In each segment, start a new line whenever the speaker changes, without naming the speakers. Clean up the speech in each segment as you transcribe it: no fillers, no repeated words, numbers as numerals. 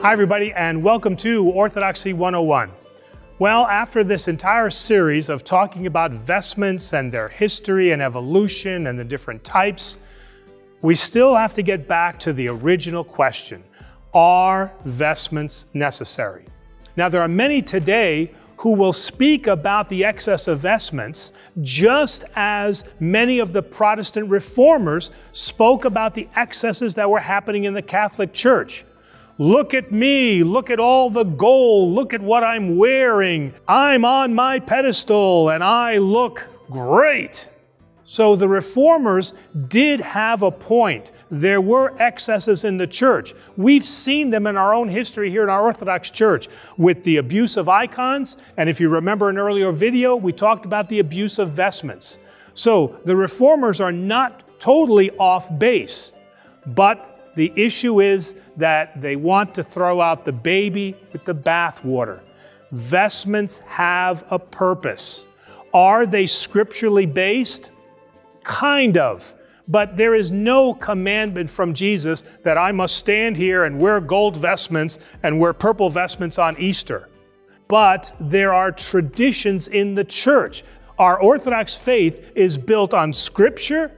Hi everybody, and welcome to Orthodoxy 101. Well, after this entire series of talking about vestments and their history and evolution and the different types, we still have to get back to the original question: are vestments necessary? Now, there are many today who will speak about the excess of vestments, just as many of the Protestant reformers spoke about the excesses that were happening in the Catholic Church. Look at me, look at all the gold, look at what I'm wearing. I'm on my pedestal and I look great. So the reformers did have a point. There were excesses in the church. We've seen them in our own history here in our Orthodox Church with the abuse of icons. And if you remember an earlier video, we talked about the abuse of vestments. So the reformers are not totally off base, but the issue is that they want to throw out the baby with the bathwater. Vestments have a purpose. Are they scripturally based? Kind of. But there is no commandment from Jesus that I must stand here and wear gold vestments and wear purple vestments on Easter. But there are traditions in the church. Our Orthodox faith is built on Scripture,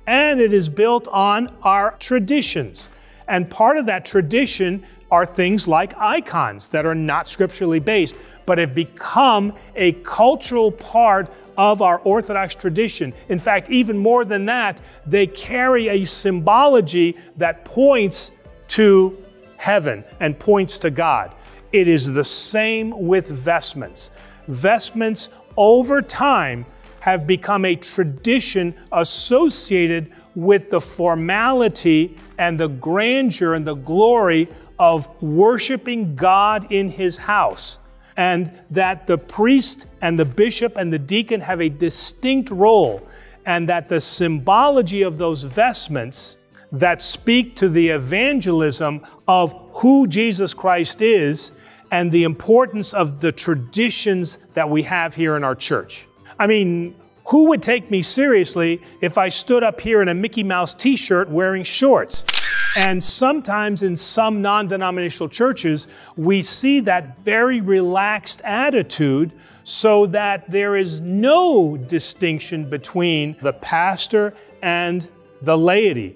and it is built on our traditions. And part of that tradition are things like icons that are not scripturally based, but have become a cultural part of our Orthodox tradition. In fact, even more than that, they carry a symbology that points to heaven and points to God. It is the same with vestments. Vestments over time have become a tradition associated with the formality and the grandeur and the glory of worshiping God in His house. And that the priest and the bishop and the deacon have a distinct role, and that the symbology of those vestments that speak to the evangelism of who Jesus Christ is and the importance of the traditions that we have here in our church. I mean, who would take me seriously if I stood up here in a Mickey Mouse t-shirt wearing shorts? And sometimes in some non-denominational churches, we see that very relaxed attitude so that there is no distinction between the pastor and the laity.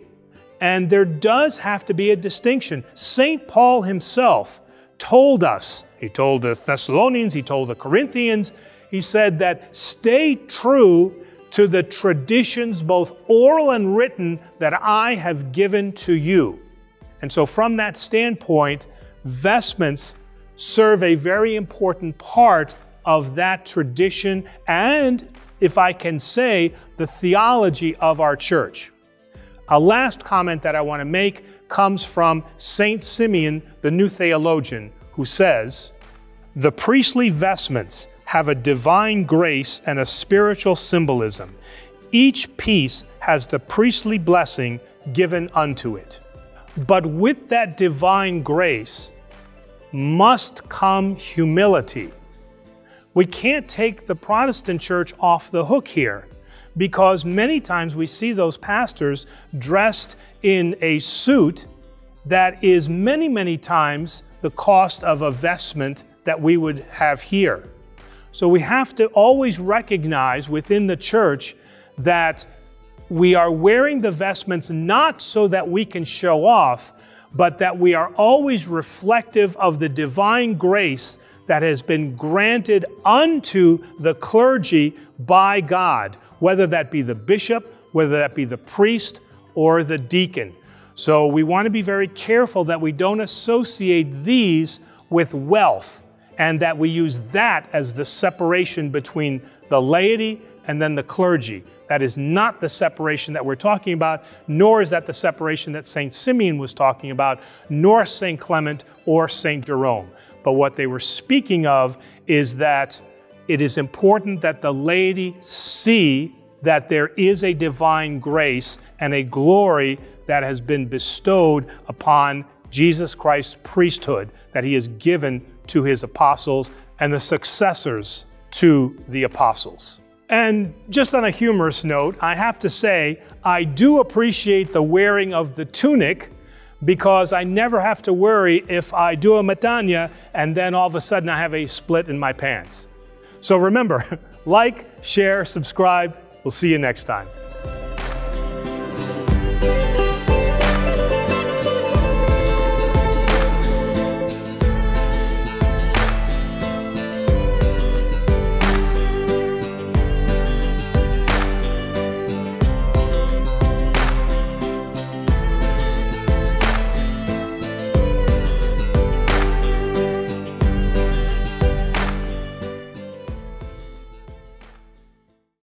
And there does have to be a distinction. St. Paul himself told us, he told the Thessalonians, he told the Corinthians, he said that stay true to the traditions, both oral and written, that I have given to you. And so from that standpoint, vestments serve a very important part of that tradition and, if I can say, the theology of our church. A last comment that I want to make comes from Saint Simeon, the new theologian, who says, "The priestly vestments have a divine grace and a spiritual symbolism. Each piece has the priestly blessing given unto it. But with that divine grace must come humility." We can't take the Protestant church off the hook here, because many times we see those pastors dressed in a suit that is many, many times the cost of a vestment that we would have here. So we have to always recognize within the church that we are wearing the vestments not so that we can show off, but that we are always reflective of the divine grace that has been granted unto the clergy by God, whether that be the bishop, whether that be the priest, or the deacon. So we want to be very careful that we don't associate these with wealth, and that we use that as the separation between the laity and then the clergy. That is not the separation that we're talking about, nor is that the separation that St. Simeon was talking about, nor St. Clement or St. Jerome. But what they were speaking of is that it is important that the laity see that there is a divine grace and a glory that has been bestowed upon Jesus Christ's priesthood that He has given to His apostles and the successors to the apostles. And just on a humorous note, I have to say, I do appreciate the wearing of the tunic, because I never have to worry if I do a matanya and then all of a sudden I have a split in my pants. So remember, like, share, subscribe. We'll see you next time.